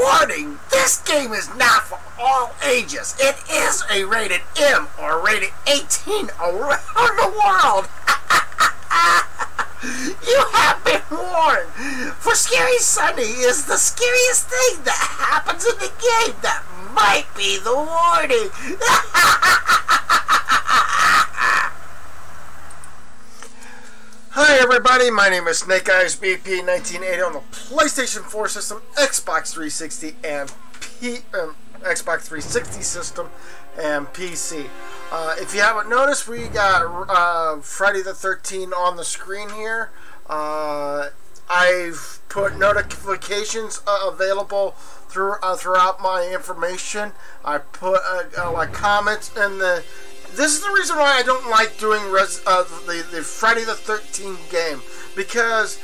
Warning! This game is not for all ages. It is a rated M or rated 18 around the world. You have been warned. For Scary Sunday is the scariest thing that happens in the game. That might be the warning. Hi everybody, my name is Snake Eyes BP 1980 on the PlayStation 4 system, Xbox 360 and Xbox 360 system and PC. If you haven't noticed, we got Friday the 13th on the screen here. I've put notifications available throughout my information. I put like comments in the. This is the reason why I don't like doing the Friday the 13th game, because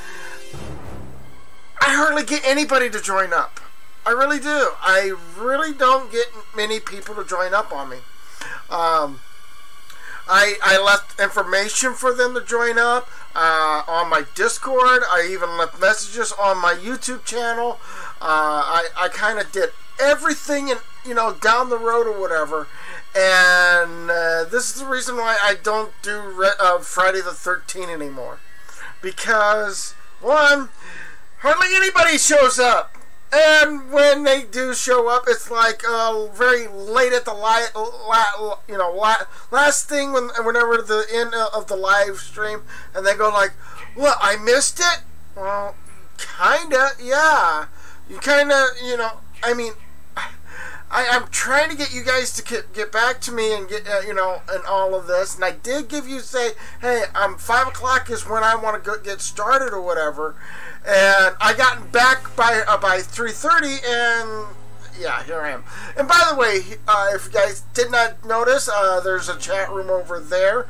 I hardly get anybody to join up. I really do. I really don't get many people to join up on me. I left information for them to join up on my Discord. I even left messages on my YouTube channel. I kind of did everything, down the road or whatever. And this is the reason why I don't do Friday the 13th anymore. Because, one, hardly anybody shows up. And when they do show up, it's like very late at the last thing, whenever the end of the live stream, and they go like, "What? I missed it?" Well, kinda, yeah. You kinda, I mean, I'm trying to get you guys to get back to me and get, and all of this. And I did give you say, hey, 5 o'clock is when I want to get started or whatever. And I got back by 3:30, and yeah, here I am. And by the way, if you guys did not notice, there's a chat room over there.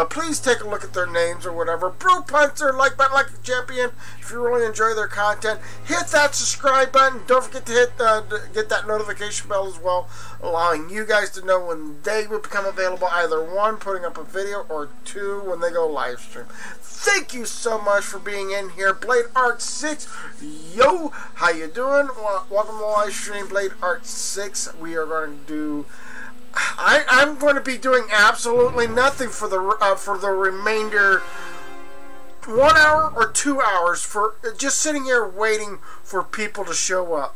Please take a look at their names or whatever. Brew Punter, like button, like the champion. If you really enjoy their content, hit that subscribe button. Don't forget to get that notification bell as well, allowing you guys to know when they will become available. Either one, putting up a video, or two, when they go live stream. Thank you so much for being in here. Blade Art 6, yo, how you doing? Welcome to the live stream, Blade Art 6. We are going to do. I'm going to be doing absolutely nothing for the remainder 1 hour or 2 hours, for just sitting here waiting for people to show up.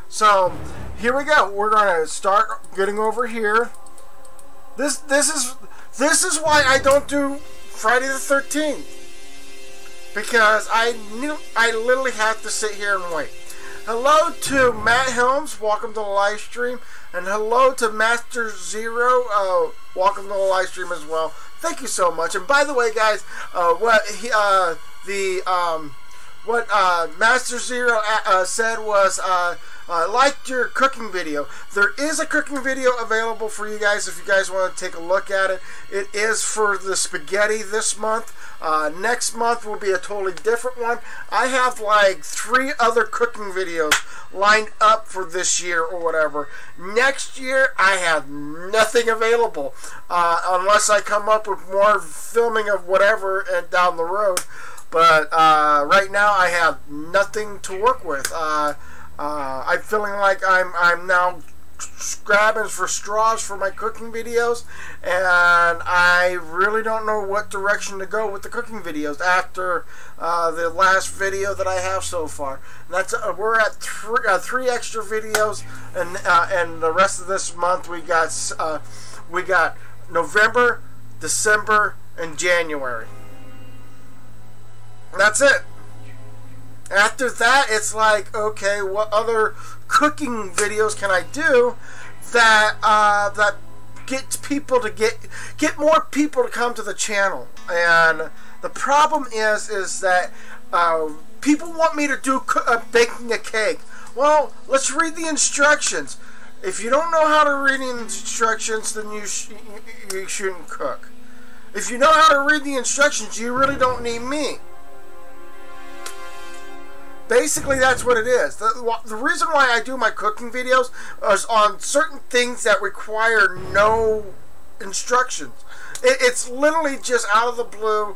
So here we go. We're going to start getting over here. This is why I don't do Friday the 13th, because I literally have to sit here and wait. Hello to Matt Helms, welcome to the live stream, and hello to Master Zero, welcome to the live stream as well. Thank you so much. And by the way, guys, what Master Zero said was, liked your cooking video. There is a cooking video available for you guys if you guys want to take a look at it. It is for the spaghetti this month. Next month will be a totally different one. I have like 3 other cooking videos lined up for this year or whatever. Next year I have nothing available unless I come up with more filming of whatever down the road. But right now I have nothing to work with. I'm feeling like I'm now grabbing for straws for my cooking videos, and I really don't know what direction to go with the cooking videos after the last video that I have so far. And that's we're at 3 extra videos, and the rest of this month we got November, December, and January. That's it. After that, it's like, okay, what other cooking videos can I do that gets people to get more people to come to the channel? And the problem is that people want me to do baking a cake. Well, let's read the instructions. If you don't know how to read the instructions, then you shouldn't cook. If you know how to read the instructions, you really don't need me. Basically, that's what it is. The reason why I do my cooking videos is on certain things that require no instructions. It's literally just out of the blue,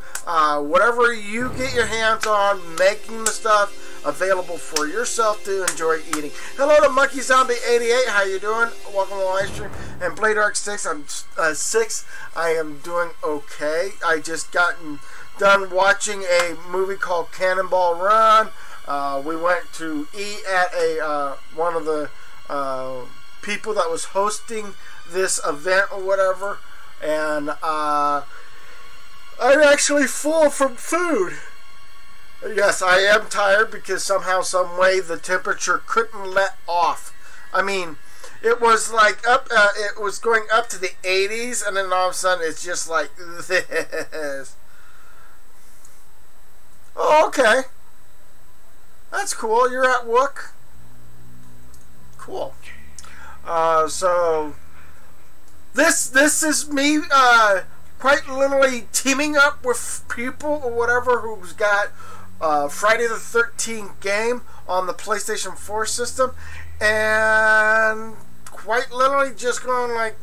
whatever you get your hands on, making the stuff. available for yourself to enjoy eating. Hello to Monkey Zombie 88. How you doing? Welcome to the live stream. And Blade Arc 6. I'm 6. I am doing okay. I just gotten done watching a movie called Cannonball Run. We went to eat at a one of the people that was hosting this event or whatever, and I'm actually full from food. Yes, I am tired because somehow, some way, the temperature couldn't let off. I mean, it was like up, it was going up to the 80s, and then all of a sudden it's just like this. Oh, okay. That's cool. You're at work. Cool. So this is me quite literally teaming up with people or whatever who's got Friday the 13th game on the PlayStation 4 system, and quite literally just going like,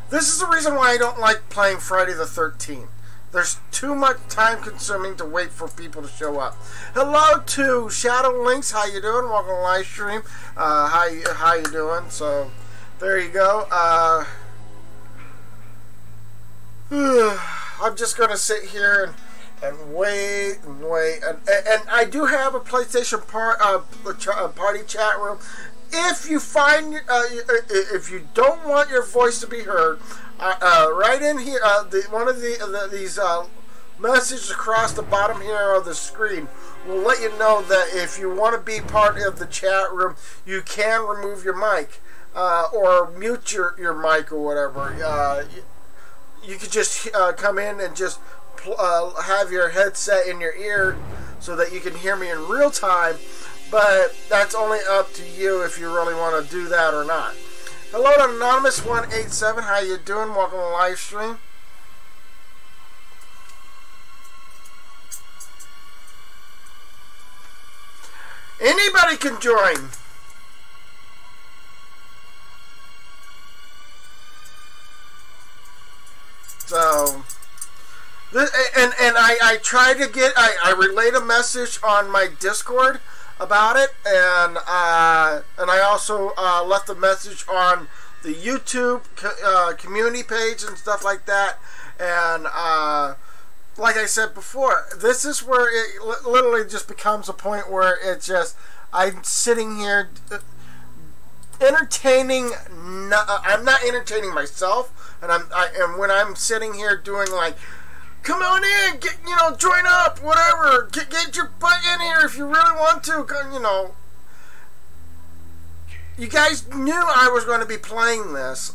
this is the reason why I don't like playing Friday the 13th. There's too much time consuming to wait for people to show up. Hello to Shadow Links. How you doing? Welcome to the live stream. How you doing? So there you go. I'm just gonna sit here and wait and wait. And I do have a PlayStation party chat room. If you find if you don't want your voice to be heard, right in here, one of these messages across the bottom here of the screen will let you know that if you want to be part of the chat room, you can remove your mic or mute your mic or whatever. You could just come in and just have your headset in your ear so that you can hear me in real time, but that's only up to you if you really want to do that or not. Hello to Anonymous187. How you doing? Welcome to the live stream. Anybody can join. So, and I try to get, I relayed a message on my Discord about it, and I also left a message on the YouTube community page and stuff like that. And like I said before, this is where it literally just becomes a point where it's just, I'm sitting here entertaining. I'm not entertaining myself, and when I'm sitting here doing like, come on in, get, join up, whatever, get your butt in here if you really want to, You guys knew I was going to be playing this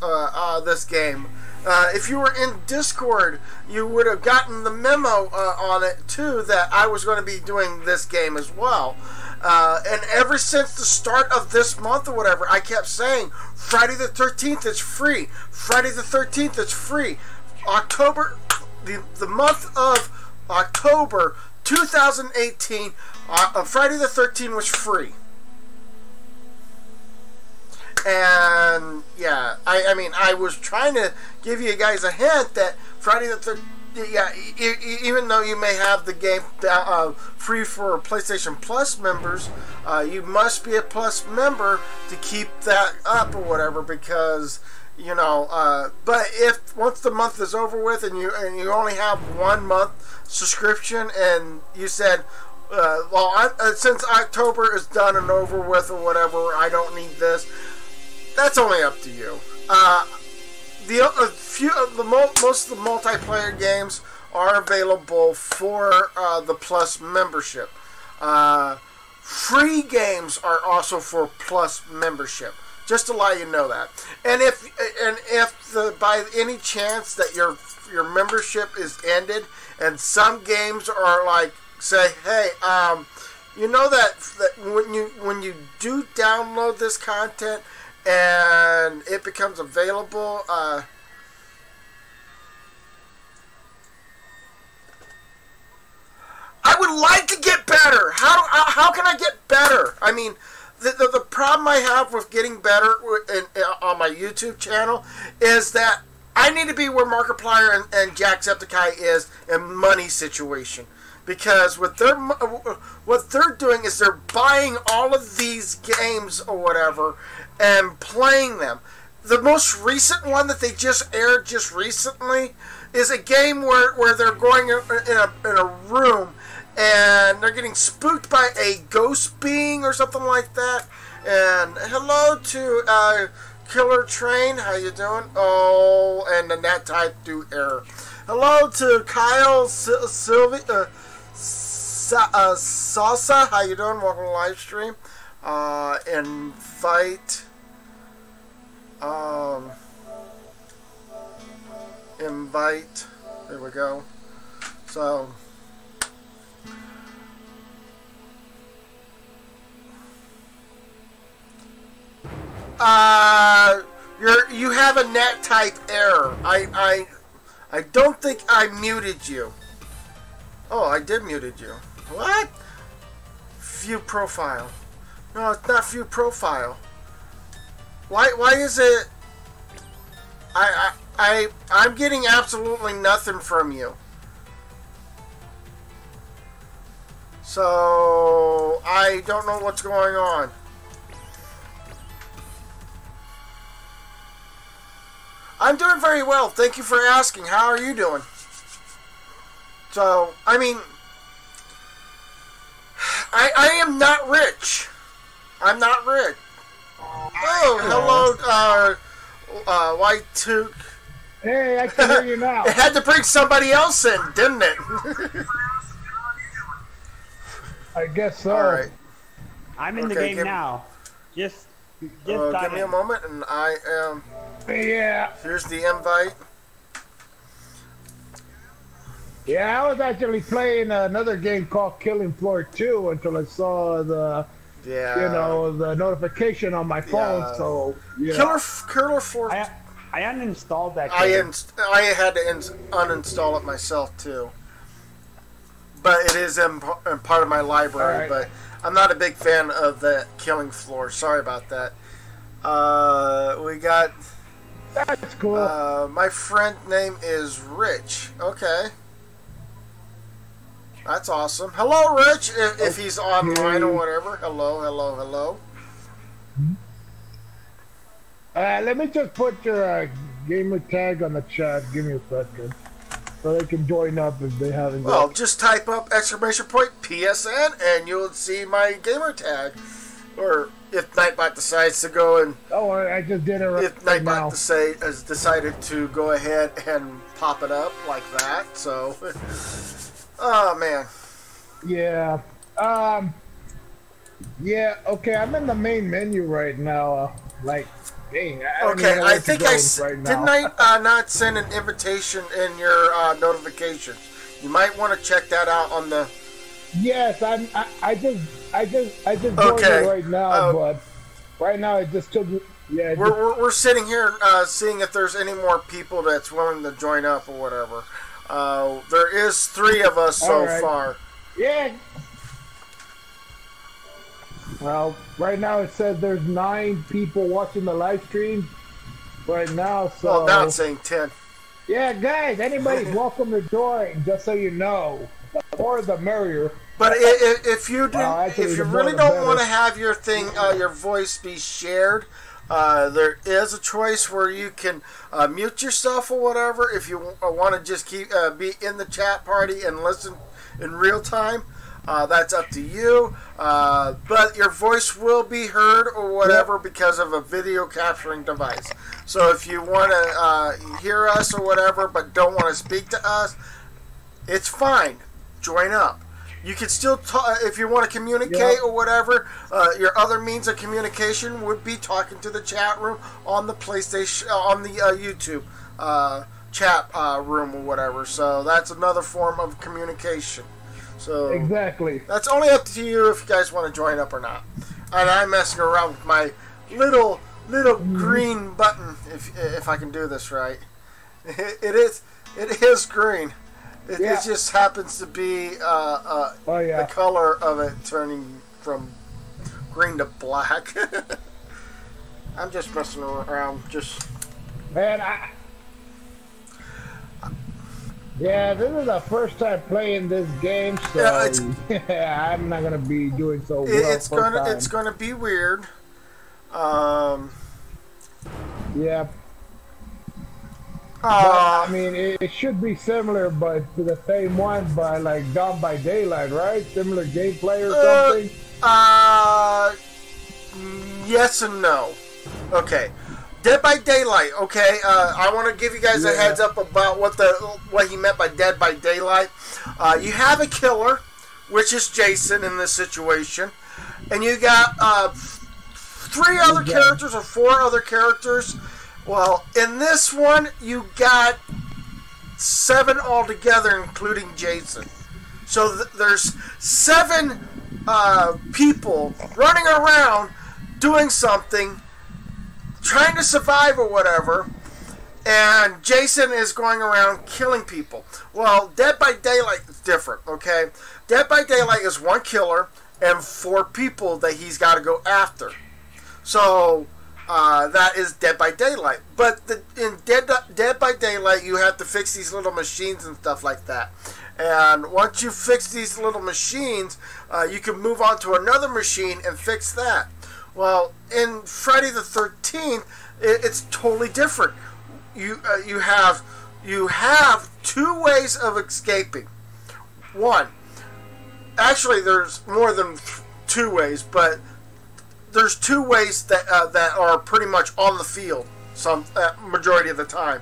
game. If you were in Discord, you would have gotten the memo on it too, that I was going to be doing this game as well. And ever since the start of this month or whatever, I kept saying, Friday the 13th is free. Friday the 13th is free. October, the month of October 2018, Friday the 13th was free. And yeah, I mean, I was trying to give you guys a hint that Friday the 13th, yeah, even though you may have the game free for PlayStation Plus members, you must be a Plus member to keep that up or whatever, because but if once the month is over with and you only have 1 month subscription, and you said, since October is done and over with or whatever, I don't need this. That's only up to you. Most of the multiplayer games are available for the Plus membership. Free games are also for Plus membership. Just to let you know that. And if by any chance that your membership is ended, and some games are like, say, hey, you know that when you do download this content and it becomes available, I would like to get better. How can I get better? I mean, the problem I have with getting better on my YouTube channel is that I need to be where Markiplier and Jacksepticeye is in money situation. because what they're doing is they're buying all of these games or whatever and playing them. The most recent one that they just aired just recently is a game where they're going in a room and they're getting spooked by a ghost being or something like that. And hello to Killer Train, how you doing? Oh, and the net type do error. Hello to Kyle Salsa, how you doing? Welcome to the live stream. Invite. There we go. So. You have a net type error. I don't think I muted you. Oh, I did muted you. What? View profile. No, it's not view profile. Why is it? I'm getting absolutely nothing from you. So I don't know what's going on. I'm doing very well. Thank you for asking. How are you doing? So, I mean, I am not rich. I'm not rich. Oh, hello, White Took. Hey, I can hear you now. It had to bring somebody else in, didn't it? I guess so. All right. I'm in the game now. Just give me a moment, and I am. Yeah. Here's the invite. Yeah, I was actually playing another game called Killing Floor 2 until I saw the, the notification on my phone. Yeah. So yeah. Killer Floor. I uninstalled that game. I had to uninstall it myself too. But it is in part of my library. Right. But I'm not a big fan of the Killing Floor. Sorry about that. We got. That's cool. My friend name is Rich. Okay. That's awesome. Hello, Rich, if he's online or whatever. Hello, hello, hello. Let me just put your gamer tag on the chat. Give me a second. So they can join up if they haven't. Well, just type up ! PSN and you'll see my gamer tag. Or if Nightbot decides to go and... Oh, I just did it right If Nightbot now. has decided to go ahead and pop it up like that, so... Oh, man. Yeah. Yeah, okay, I'm in the main menu right now. Like, dang, Okay, I think right didn't I not send an invitation in your notifications? You might want to check that out on the... Yes, I just joined it right now, but right now it just took. Yeah, we're sitting here seeing if there's any more people that's willing to join up or whatever. There is 3 of us so far. Yeah. Well, right now it says there's 9 people watching the live stream right now. So well, now it's saying 10. Yeah, guys, anybody's welcome to join. Just so you know, the more the merrier. But if you do, actually, if you really don't want to have your thing, your voice be shared, there is a choice where you can mute yourself or whatever. If you want to just keep be in the chat party and listen in real time, that's up to you. But your voice will be heard or whatever because of a video capturing device. So if you want to hear us or whatever, but don't want to speak to us, it's fine. Join up. You can still talk if you want to communicate or whatever. Your other means of communication would be talking to the chat room on the PlayStation, on the YouTube chat room or whatever. So that's another form of communication. So exactly. That's only up to you if you guys want to join up or not. And I'm messing around with my little green button if I can do this right. It is green. It just happens to be the color of it turning from green to black. I'm just messing around. Just man, Yeah, this is the first time playing this game, so yeah, I'm not gonna be doing so well. It's gonna be weird. Yeah. I mean, it should be similar, but to the same one, but like Dawn by Daylight, right? Similar gameplay or something. Yes and no. Okay. Dead by Daylight, okay. I want to give you guys a heads up about what he meant by Dead by Daylight. You have a killer, which is Jason in this situation, and you got 3 other characters or 4 other characters. Well, in this one, you got 7 altogether, including Jason. So there's 7 people running around doing something, trying to survive or whatever, and Jason is going around killing people. Well, Dead by Daylight is different, okay? Dead by Daylight is 1 killer and 4 people that he's got to go after. So that is Dead by Daylight. But in Dead by Daylight, you have to fix these little machines and stuff like that. And once you fix these little machines, you can move on to another machine and fix that. Well, in Friday the 13th, it's totally different. You have 2 ways of escaping. One, actually, there's more than 2 ways, but there's 2 ways that are pretty much on the field. Some majority of the time.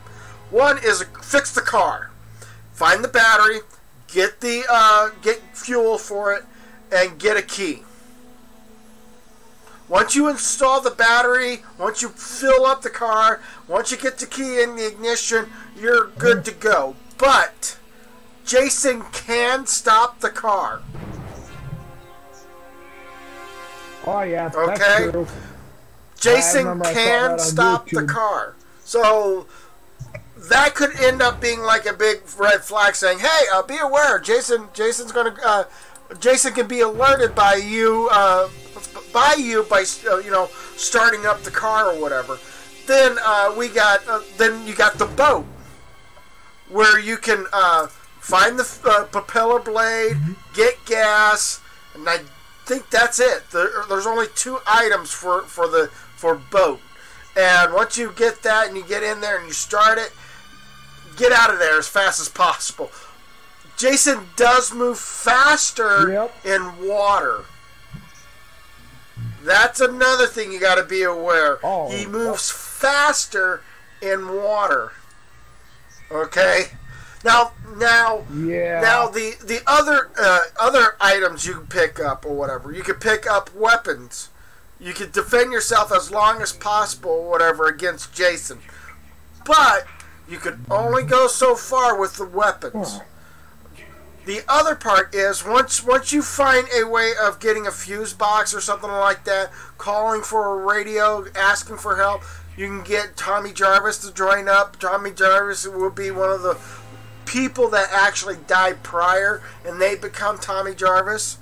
One is fix the car, find the battery, get fuel for it, and get a key. Once you install the battery, once you fill up the car, once you get the key in the ignition, you're good to go. But Jason can stop the car. Oh yeah, okay. That's true. Jason can stop the car. So that could end up being like a big red flag saying, "Hey, be aware, Jason can be alerted by you starting up the car or whatever." Then then you got the boat where you can find the propeller blade, get gas, and I think that's it. There's only 2 items for boat, and once you get that and you get in there and you start it, get out of there as fast as possible. Jason does move faster in water. That's another thing you got to be aware. He moves faster in water. Okay. Now the other items you can pick up or whatever. You can pick up weapons. You can defend yourself as long as possible or whatever against Jason. But you can only go so far with the weapons. The other part is once you find a way of getting a fuse box or something like that, calling for a radio, asking for help, you can get Tommy Jarvis to join up. Tommy Jarvis will be one of the people that actually died prior, and they become Tommy Jarvis.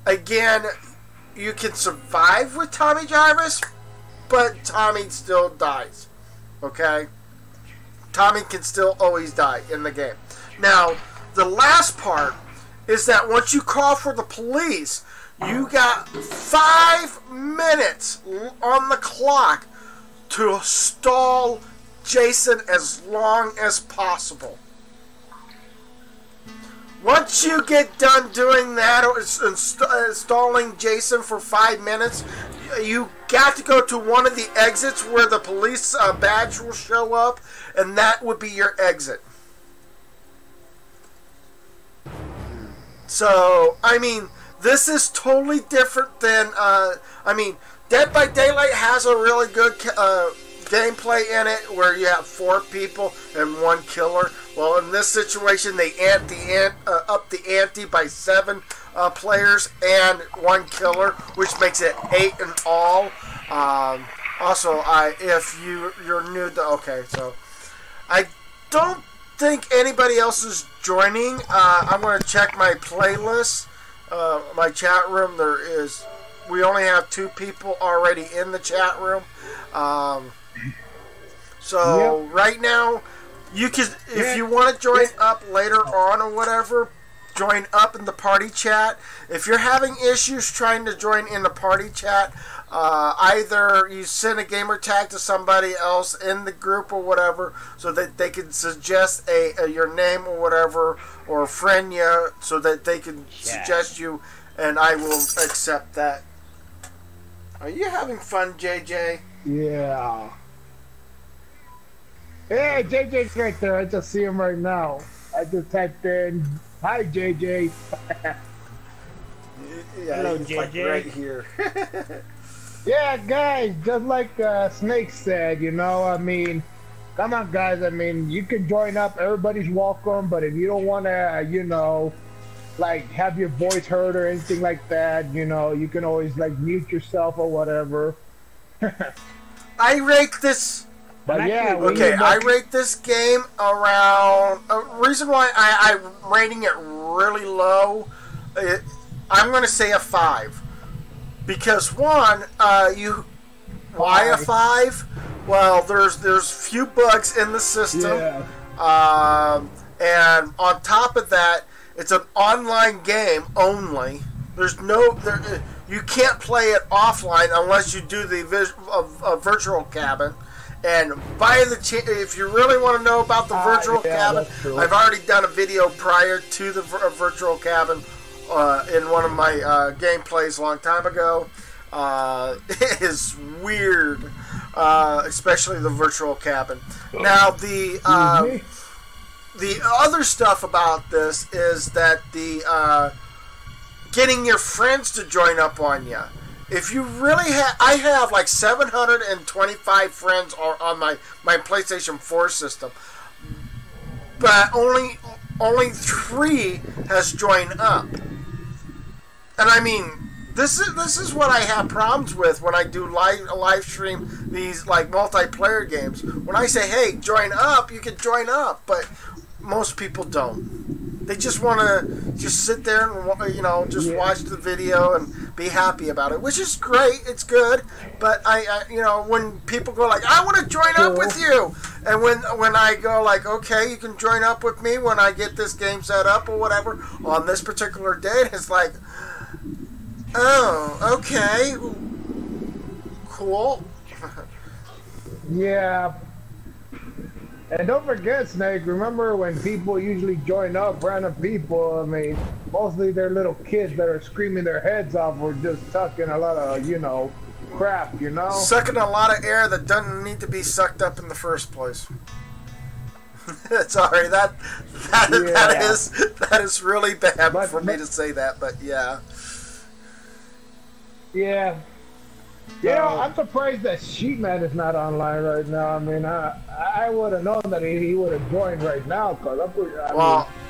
Again, you can survive with Tommy Jarvis, but Tommy still dies. Okay? Tommy can still always die in the game. Now, the last part is that once you call for the police, you got 5 minutes on the clock to stall Jason as long as possible. Once you get done doing that, or installing Jason for 5 minutes, you got to go to one of the exits where the police badge will show up, and that would be your exit. So, I mean, this is totally different than, Dead by Daylight has a really good gameplay in it where you have 4 people and 1 killer. Well, in this situation, they up the ante by 7 players and 1 killer, which makes it 8 in all. Also, if you're new to... Okay, so... I don't think anybody else is joining. I'm going to check my playlist. My chat room, we only have 2 people already in the chat room. Right now, You can, if you want to join up later on or whatever, join up in the party chat. If you're having issues trying to join in the party chat, either you send a gamer tag to somebody else in the group or whatever, so that they can suggest your name or whatever, or friend you, so that they can suggest you, and I will accept that. Are you having fun, JJ? Yeah. Hey, JJ's right there. I just see him right now. I just typed in, "Hi, JJ." Yeah, hello, he's JJ. like right here. Yeah, guys, just like Snake said, you know, I mean, come on, guys. I mean, you can join up. Everybody's welcome. But if you don't want to, you know, like have your voice heard or anything like that, you know, you can always like mute yourself or whatever. I rate this. But yeah, okay, I rate this game around. Reason why I'm rating it really low, I'm going to say a 5, because one, why a 5? Well, there's few bugs in the system, and on top of that, it's an online game only. There's no you can't play it offline unless you do the virtual cabin. And if you really want to know about the virtual cabin, I've already done a video prior to the virtual cabin in one of my gameplays a long time ago. It is weird, especially the virtual cabin. Now the other stuff about this is that getting your friends to join up on you. If you really I have like 725 friends on my PlayStation 4 system, but only 3 has joined up. And I mean, this is what I have problems with when I do live stream these like multiplayer games. When I say, hey, join up, you can join up, but most people don't. They just want to just sit there and, you know, just watch the video and be happy about it, which is great. It's good. But I you know, when people go like, I want to join up with you, and when I go like, okay, you can join up with me when I get this game set up or whatever on this particular date, it's like, oh, okay, cool. Yeah. And don't forget, Snake, remember when people usually join up, random people, I mean, mostly they're little kids that are screaming their heads off or just sucking a lot of, you know, crap, you know? Sucking a lot of air that doesn't need to be sucked up in the first place. Sorry, that is really bad for me to say that, but yeah. Yeah. You know, I'm surprised that Sheepman is not online right now. I mean, I would have known that he would have joined right now. Cause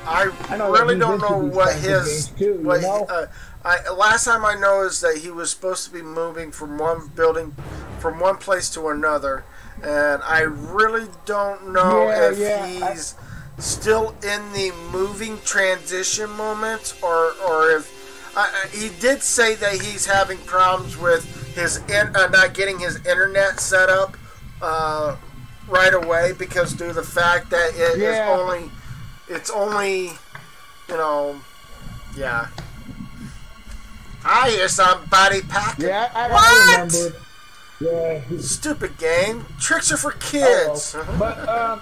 I really don't know what his... Too, last time I know is that he was supposed to be moving from one building, from one place to another. And I really don't know if he's still in the moving transition moment or if... he did say that he's having problems with his not getting his internet set up right away because due to the fact that it's only you know I hear somebody packing. Yeah, I remember. Yeah. Stupid game. Tricks are for kids. But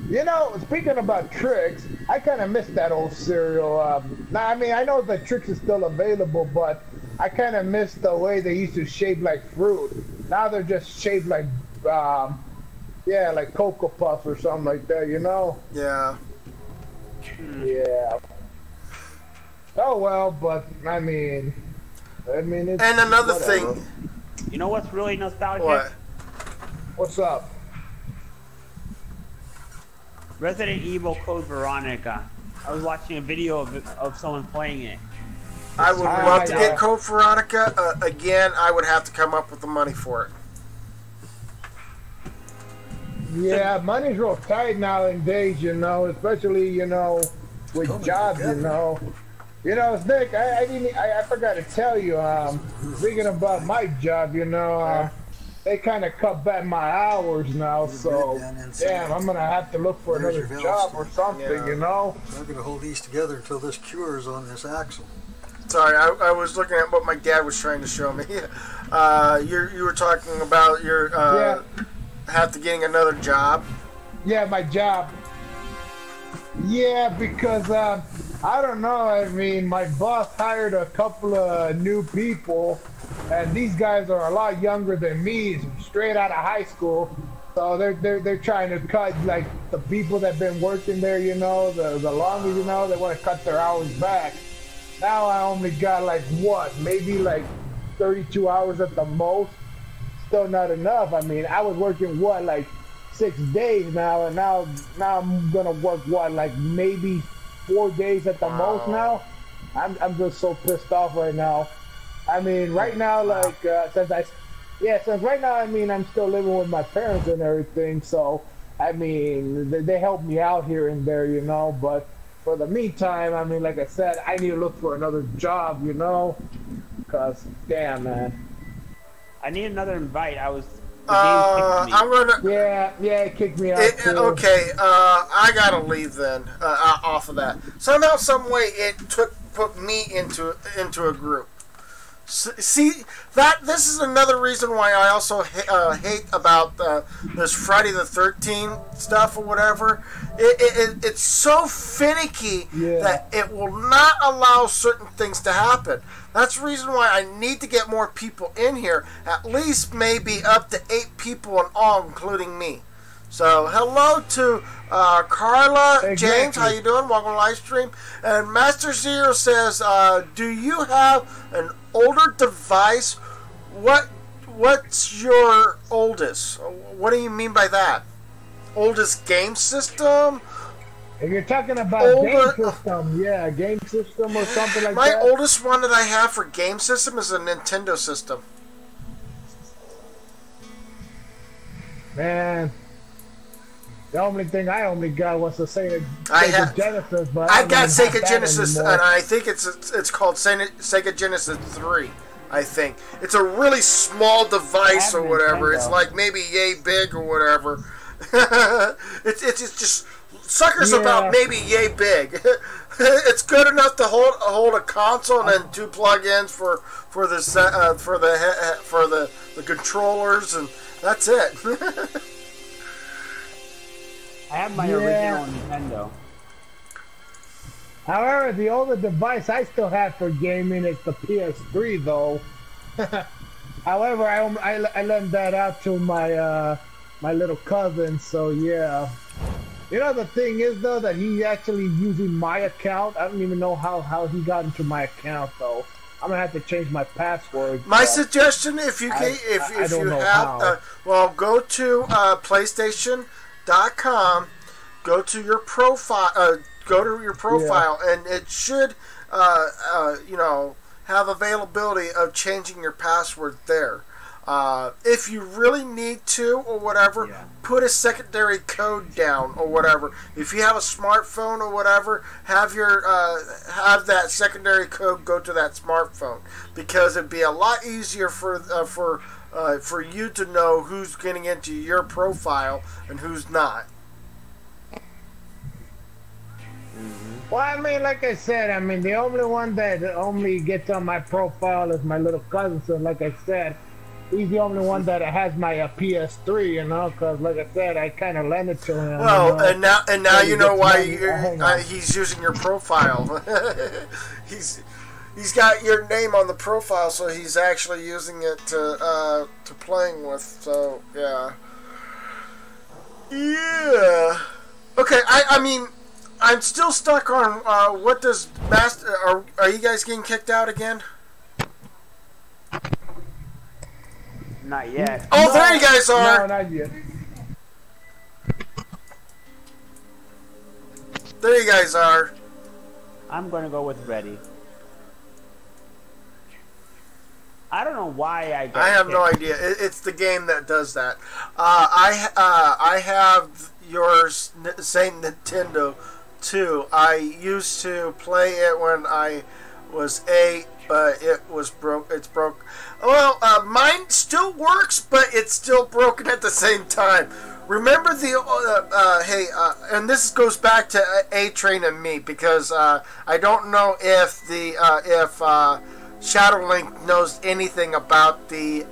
you know, speaking about Tricks, I kind of miss that old cereal. Now, I mean, I know that Tricks is still available, but I kind of miss the way they used to shape like fruit. Now they're just shaped like, like Cocoa Puffs or something like that, you know? Yeah. Yeah. Oh, well, but, I mean, it's... And another whatever. thing. You know what's really nostalgic? What? What's up? Resident Evil Code Veronica. I was watching a video of someone playing it. I would love to get Code Veronica. Again, I would have to come up with the money for it. Yeah, money's real tight nowadays, you know, especially, you know, with jobs, you know. You know, Nick, I forgot to tell you, speaking about my job, you know, they kind of cut back my hours now, so, damn, I'm going to have to look for another job or something, you know? I'm going to hold these together until this cures on this axle. Sorry, I was looking at what my dad was trying to show me. You were talking about your, have to getting another job. Yeah, my job. Yeah, because, I don't know, I mean, my boss hired a couple of new people, and these guys are a lot younger than me, straight out of high school. So they're trying to cut, like, the people that have been working there, you know, the longer, you know, they want to cut their hours back. Now I only got, like, what, maybe, like, 32 hours at the most. Still not enough. I mean, I was working, what, like, 6 days now, and now I'm gonna work, what, like, maybe 4 days at the most now. I'm just so pissed off right now. I mean, right now, like, since right now, I mean, I'm still living with my parents and everything, so, I mean, they help me out here and there, you know, but for the meantime, I mean, like I said, I need to look for another job, you know, because, damn, man. I need another invite. I'm gonna. Yeah, it kicked me out too. Okay, I gotta leave then. Off of that. Somehow, some way, it put me into a group. See that this is another reason why I also hate about this Friday the 13th stuff or whatever. It's so finicky that it will not allow certain things to happen. That's the reason why I need to get more people in here. At least maybe up to 8 people in all, including me. So hello to Carla, James, how you doing? Welcome to live stream. And Master Zero says, do you have an older device? What's your oldest? What do you mean by that? Oldest game system? If you're talking about game system, yeah, game system or something like that. My oldest one that I have for game system is a Nintendo system. Man, the only thing I got was the Sega Genesis, but I got Sega Genesis, and I think it's called Sega Genesis 3. I think it's a really small device or whatever. It's like maybe yay big or whatever. it's just suckers about maybe yay big. It's good enough to hold a console and then 2 plug-ins for the controllers, and that's it. I have my original Nintendo. However, the older device I still have for gaming is the PS3, though. However, I lent that out to my my little cousin, so yeah. You know, the thing is, though, that he's actually using my account. I don't even know how he got into my account, though. I'm gonna have to change my password. My suggestion, if you can, if you have, well, go to PlayStation.com, go to your profile, and it should, you know, have availability of changing your password there. If you really need to or whatever, put a secondary code down or whatever. If you have a smartphone or whatever, have your have that secondary code go to that smartphone, because it'd be a lot easier for you to know who's getting into your profile and who's not. Well, I mean, like I said, I mean, the only one that only gets on my profile is my little cousin. So, like I said, he's the only one that has my PS3, you know, because, like I said, I kind of lent it to him. Well, you know, and now you know why he's using your profile. He's got your name on the profile, so he's actually using it to playing with. So yeah. Okay, I mean, I'm still stuck on what does Master. Are you guys getting kicked out again? Not yet. Oh, there you guys are. No, not yet. There you guys are. I'm gonna go with ready. I don't know why I got I have kicked. no idea. It's the game that does that. I have your same Nintendo 2. I used to play it when I was 8, but it was broke. It's broke. Well, mine still works, but it's still broken at the same time. Remember the and this goes back to A-Train and me, because I don't know if Shadowlink knows anything about the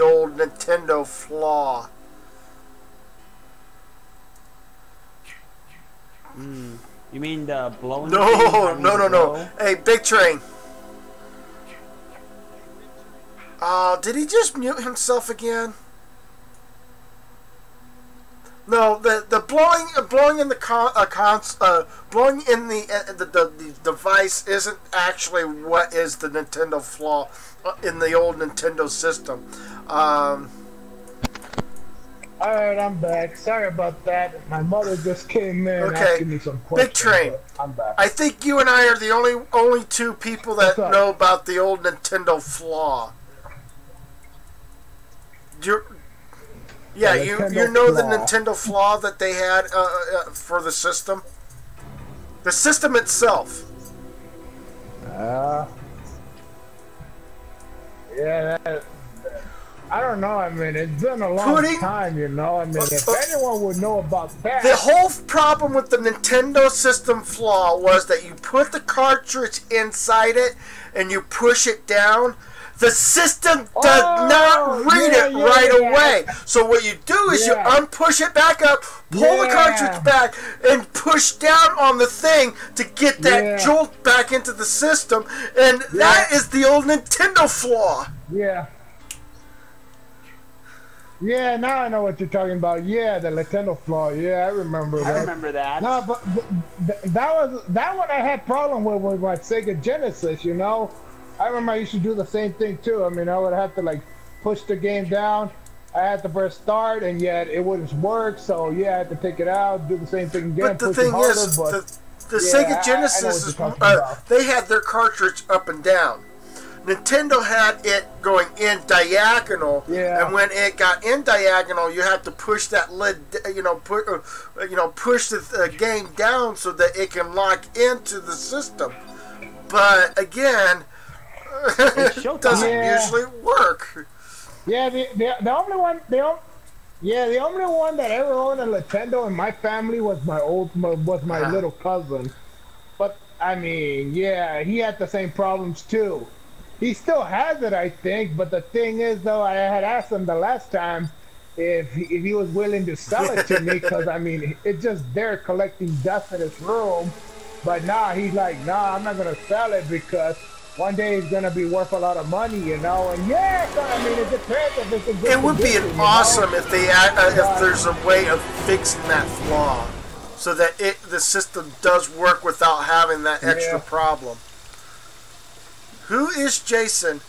old Nintendo flaw. You mean the blowing? No. Hey, Big Train. Did he just mute himself again? No, the blowing in the blowing in the device isn't actually what is the Nintendo flaw in the old Nintendo system. Alright, I'm back. Sorry about that. My mother just came in asking me some questions. Big Train. I'm back. I think you and I are the only two people that know about the old Nintendo flaw. You know the Nintendo flaw that they had for the system? The system itself. I don't know. I mean, it's been a long time, you know. I mean, if anyone would know about that. The whole problem with the Nintendo system flaw was that you put the cartridge inside it and you push it down. The system does not read it right away. So what you do is you unpush it back up, pull the cartridge back, and push down on the thing to get that jolt back into the system. And that is the old Nintendo flaw. Yeah, now I know what you're talking about. Yeah, the Nintendo flaw. Yeah, I remember that. I remember that. No, but that one I had problem with my Sega Genesis, you know. I remember I used to do the same thing too. I mean, I would have to like push the game down. I had to press start, and yet it wouldn't work. So yeah, I had to take it out, do the same thing again. But the thing is, the Sega Genesis they had their cartridge up and down. Nintendo had it going in diagonal, and when it got in diagonal, you had to push that lid, push the game down so that it can lock into the system. But again, it doesn't usually work. Yeah, the only one that ever owned a Nintendo in my family was my little cousin. But I mean, yeah, he had the same problems too. He still has it, I think. But the thing is, though, I had asked him the last time if he was willing to sell it to me, because I mean, it's just there collecting dust in his room. But now he's like, nah, I'm not gonna sell it because one day it's gonna be worth a lot of money, you know. And I mean, it depends if it's a good. It would be awesome if if there's a way of fixing that flaw, so that the system does work without having that extra problem. Who is Jason?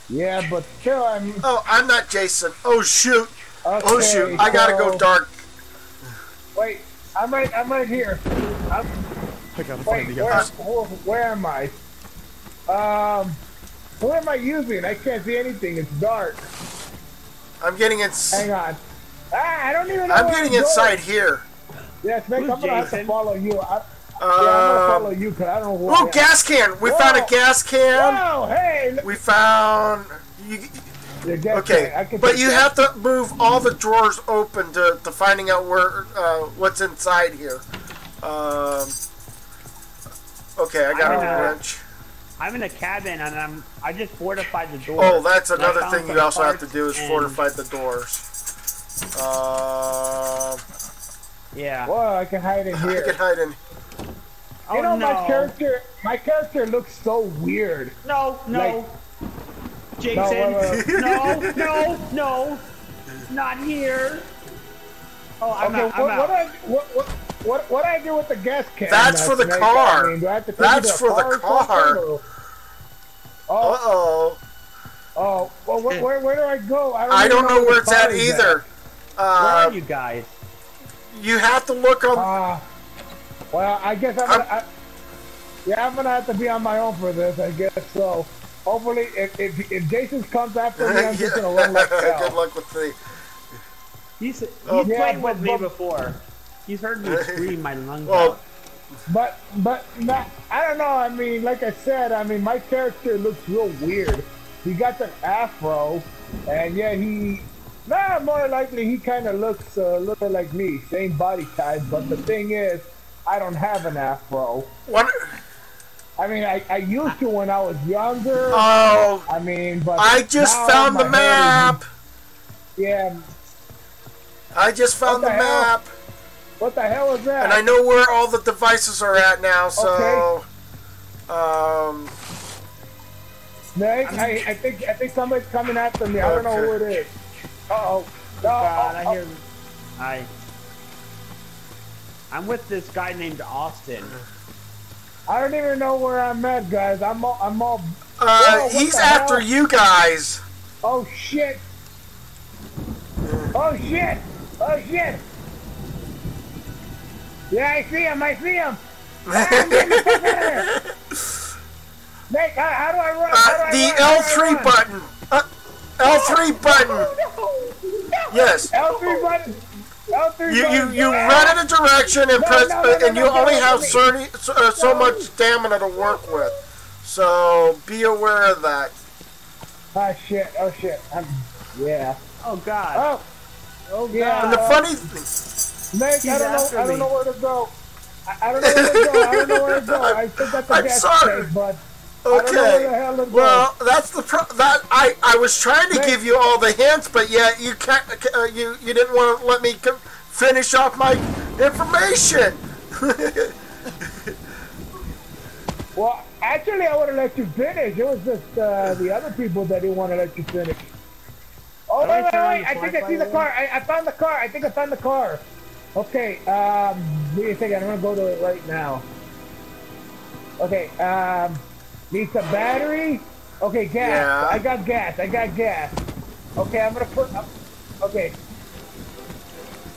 Yeah, but still, I'm not Jason. Oh shoot! Okay, oh shoot! I gotta go dark. Wait, I'm right here. I gotta find the others. Where am I? What am I using? I can't see anything. It's dark. I'm getting Hang on. I don't even know. I'm getting inside here. Yeah, Snake, I'm gonna have to follow you. I'm gonna follow you because I don't know. Oh, gas can! We found a gas can. Whoa, hey! We found. Okay, but you have to move all the drawers open to finding out what's inside here. Okay, I got a wrench. I'm in a cabin and I just fortified the door. Oh, that's another thing you also have to do is fortify the doors. Yeah. Well, I can hide in here. I can hide in. You know, my character looks so weird. No. Like, Jason. No. Not here. Oh, I'm out. What do I do with the gas can? That's for the car. I mean, do I have to That's for the car. Oh, well, where do I go? I don't know where it's at either. Where are you guys? You have to look on. Well, I guess I'm gonna have to be on my own for this. I guess so. Hopefully, if Jason comes after me, I'm just gonna run like hell. Good luck with the. He's played with me before. He's heard me scream my lungs out. not, I don't know. I mean, like I said, I mean, my character looks real weird. He got the afro, and yet more likely he kind of looks a little like me, same body type. But the thing is, I don't have an afro. What? I mean, I used to when I was younger. Oh. I mean, but I just found the map. Yeah. I just found the map. What the hell is that? And I know where all the devices are at now, so... Okay. Snake, I think somebody's coming after me. I don't know who it is. Uh-oh. God, I hear... I'm with this guy named Austin. I don't even know where I'm at, guys. I'm all... he's after you guys. Oh, shit. Oh, shit. Oh, shit. Yeah, I see him. I'm getting the fuck out of there. Nick, how do I run? The L3 button. L3 button. Yes. L3 button. You run in a direction and and you only have so much stamina to work with. So be aware of that. Oh shit! Yeah. Oh god. Oh yeah. And the funny thing, Nick, I don't know where to go. I don't know where to go. I think that's a gas tank, but. Okay. Well, that's the I was trying to give you all the hints, but yet you can't. You didn't want to let me finish off my information. Well, actually, I would have let you finish. It was just the other people that didn't want to let you finish. Oh wait! I think I see the car. I found the car. I think I found the car. Okay. Give me a second. I'm gonna go to it right now. Okay. Needs a battery? Okay, gas. Yeah. I got gas. Okay, I'm gonna put up. Okay.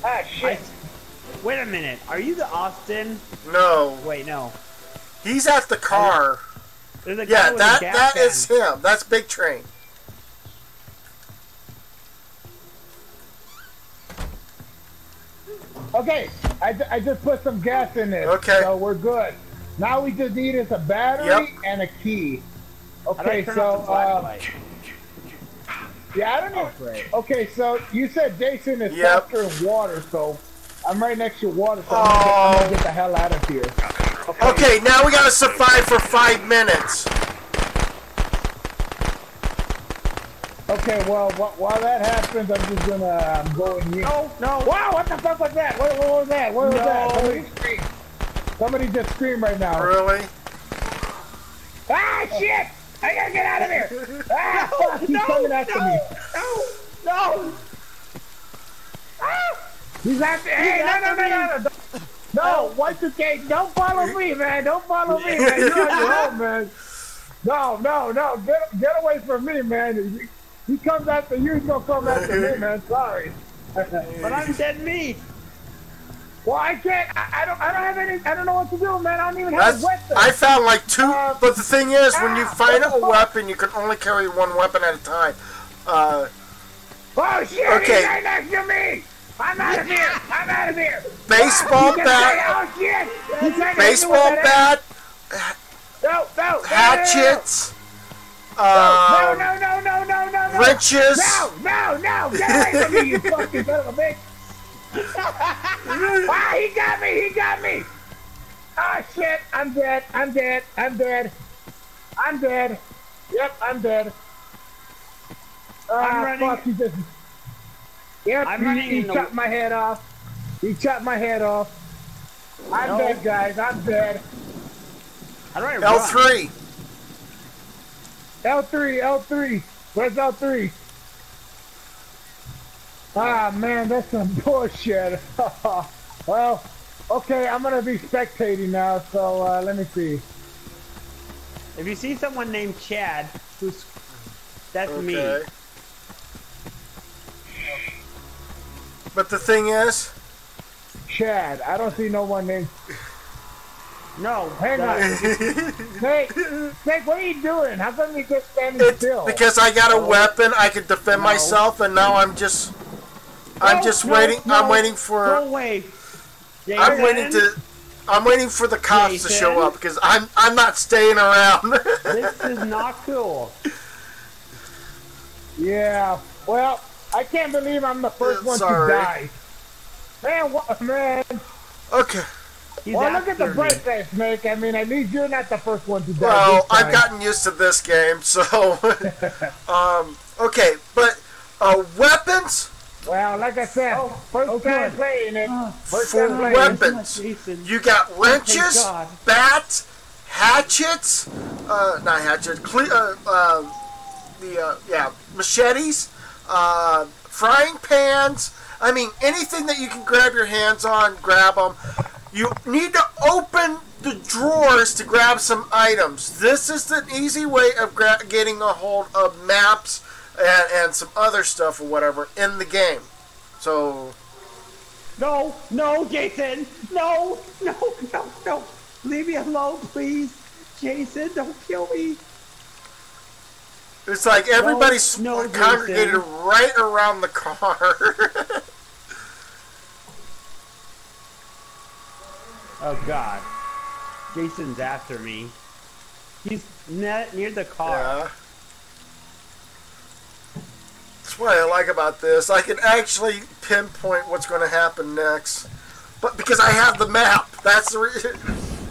Ah, shit. Wait a minute. Are you the Austin? No. Wait, no. He's at the car. There's a guy with a gas that can. is him. That's Big Train. Okay, I just put some gas in it. Okay. So we're good. Now we just need is a battery and a key. Okay, so yeah, I don't know. Okay, so you said Jason is faster in water, so I'm right next to water, so I'm gonna get the hell out of here. Okay, now we gotta survive for 5 minutes. Okay, well, while that happens, I'm just gonna go in here. No. Wow, what the fuck was that? What was that? What was that? Somebody screamed. Somebody just screamed right now. Really? Ah, shit! I gotta get out of here! Ah, fuck, he's coming after me. No! Ah! He's after me! Hey, no, Y2K, don't follow me, man! Don't follow me, man! You're on your own, man! No, get away from me, man! He comes after you, he's gonna come after me, man, sorry. But I'm dead meat! Well, I can't. I don't have any. I don't know what to do, man. I don't even have a weapon. I found like 2, but the thing is, when you find a weapon, you can only carry 1 weapon at a time. Oh shit! Okay. He's right next to me. I'm out of here. Baseball bat. Oh shit! Baseball bat. No. Hatchets. No. Wrenches. No. Get away from me, you fucking son of a bitch. Ah, he got me! Ah, shit, I'm dead. Yep, I'm dead. I'm running. Fuck, Yep, he chopped my head off. I'm dead, guys, I'm dead. How do I run? L3. L3. Where's L3? Ah, man, that's some bullshit. Well, okay, I'm gonna be spectating now, so let me see. If you see someone named Chad, that's me. But the thing is, Chad, I don't see no one named. No. Hang on. Snake, what are you doing? How come you just standing still? Because I got a weapon, I can defend myself, and now I'm just waiting. I'm waiting for. No way. I'm waiting to. I'm waiting for the cops to show up because I'm not staying around. This is not cool. Yeah. Well, I can't believe I'm the first one to die. Man, what, man? Okay. Well, look at the bright side, Snake. I mean, at least you're not the first one to die. Well, I've gotten used to this game, so. Okay, but weapons. Well, like I said, first time playing it. For weapons, you got wrenches, bats, hatchets, not hatchets, machetes, frying pans. I mean, anything that you can grab your hands on, grab them. You need to open the drawers to grab some items. This is an easy way of getting a hold of maps and some other stuff or whatever in the game. So... No, Jason! No! Leave me alone, please! Jason, don't kill me! It's like everybody's congregated right around the car. Oh, God. Jason's after me. He's near the car. Yeah. That's what I like about this. I can actually pinpoint what's going to happen next. But because I have the map, that's the reason.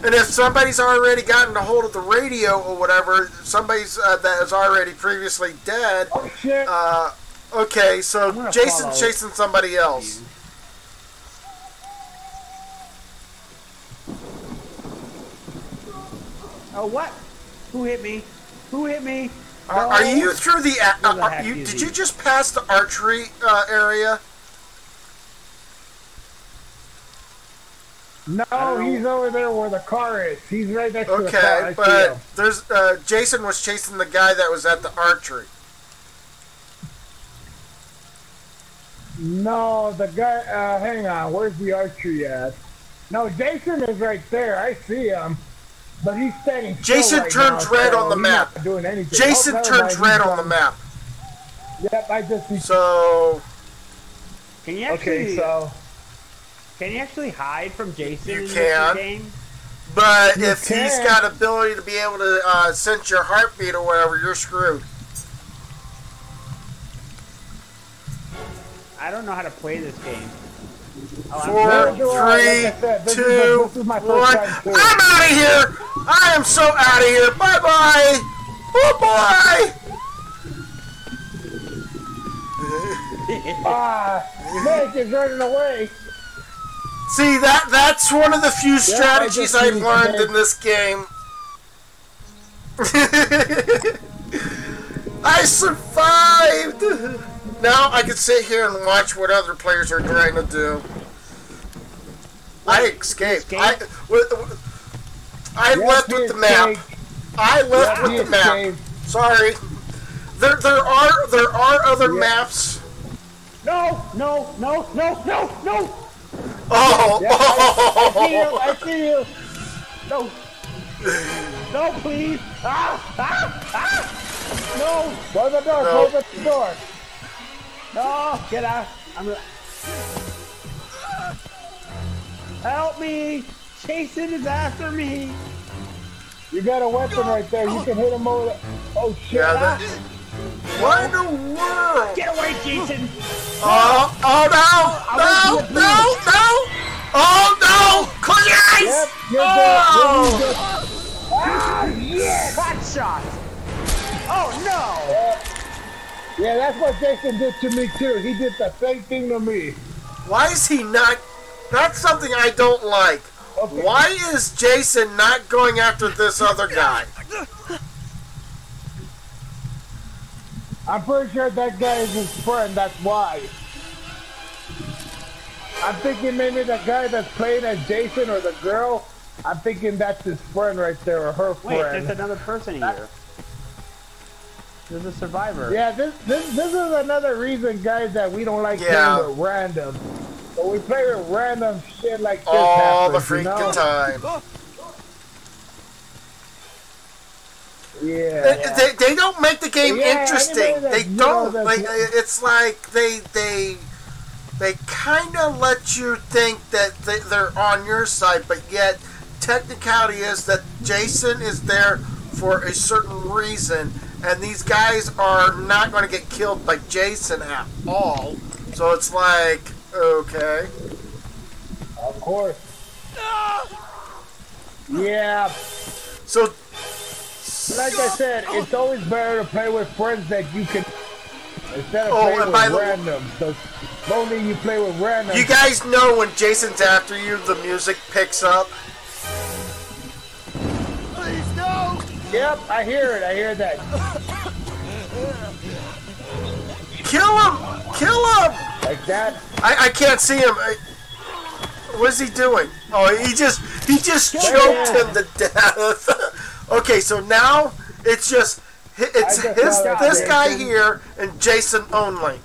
And if somebody's already gotten a hold of the radio or whatever, somebody's that is already previously dead. Oh, shit. Okay, so Jason's chasing somebody else. Oh, what? Who hit me? Are you through the... did you just pass the archery area? No, he's over there where the car is. He's right next to the car. Okay, but there's Jason was chasing the guy that was at the archery. No, the guy... hang on. Where's the archery at? No, Jason is right there. I see him. But he's standing still Jason right turns now, red so on the map. Not doing anything. Jason turns red on the map. Yep, I just see. So. Can you actually? Can you actually hide from Jason in this game? But if he's got ability to be able to sense your heartbeat or whatever, you're screwed. I don't know how to play this game. 4, 3, 2, 1. I'm out of here! I am so out of here! Bye bye! Oh boy! Nick is running away. See, that's one of the few strategies I've learned in this game. I survived! Now I can sit here and watch what other players are trying to do. I escaped. I left with the map. I left with the map. Sorry. There are other maps. No. Oh. I see you. No, please. No. Close the door. No. Close the door. No, get out. Help me! Jason is after me! You got a weapon right there. You can hit him over the... Oh, shit. Yeah, what in the world? Get away, Jason! Oh no! Oh no! Close your eyes! Yep, you're good. Yes! Hot shot! Oh no! Yeah, that's what Jason did to me too. He did the same thing to me. Why is he not... That's something I don't like. Okay. Why is Jason not going after this other guy? I'm pretty sure that guy is his friend, that's why. I'm thinking maybe the guy that's playing as Jason or the girl, I'm thinking that's his friend right there, or her friend. Wait, there's another person here. There's a survivor. Yeah, this is another reason, guys, that we don't like playing with random. But we play with random shit like this all happens, the freaking time. Yeah. They don't make the game interesting. They don't. Like, it's like they they kind of let you think that they're on your side, but yet technicality is that Jason is there for a certain reason, and these guys are not going to get killed by Jason at all. So it's like, okay. Of course. Yeah. So, like I said, it's always better to play with friends that you can, instead of playing with randoms. Because only you play with randoms. You guys know when Jason's after you, the music picks up. Please no. Yep, I hear it. I hear that. Kill him! Kill him! Like that. I can't see him. What's he doing? Oh, he just choked him to death. Okay, so now it's this guy here and Jason only.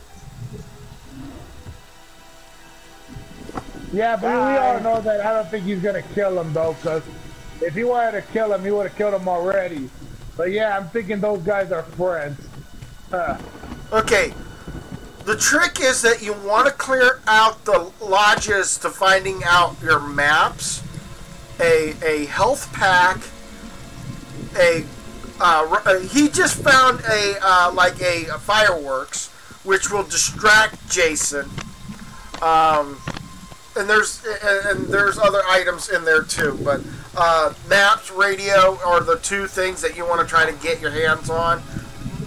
Yeah, but we all know that. I don't think he's gonna kill him though, because if he wanted to kill him, he would have killed him already. But yeah, I'm thinking those guys are friends. Okay. The trick is that you want to clear out the lodges to finding out your maps, a health pack, he just found a fireworks, which will distract Jason, and there's other items in there too, but maps, radio are the two things that you want to try to get your hands on.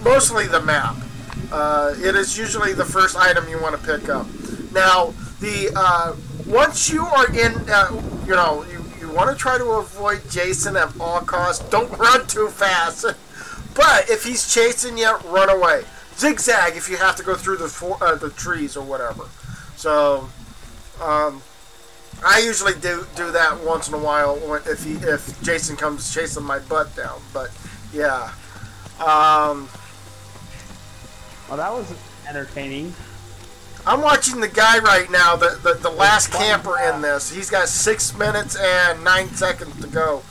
Mostly the map. It is usually the first item you want to pick up. Now, once you are in, you want to try to avoid Jason at all costs. Don't run too fast. But if he's chasing you, run away. Zigzag if you have to go through the trees or whatever. So, I usually do that once in a while if Jason comes chasing my butt down. But yeah. Well, that was entertaining. I'm watching the guy right now, the last camper in this. He's got 6 minutes and 9 seconds to go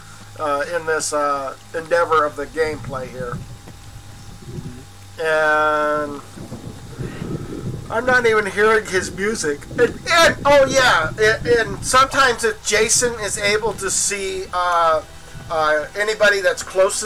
in this endeavor of the gameplay here. And I'm not even hearing his music. And oh yeah, and sometimes if Jason is able to see anybody that's close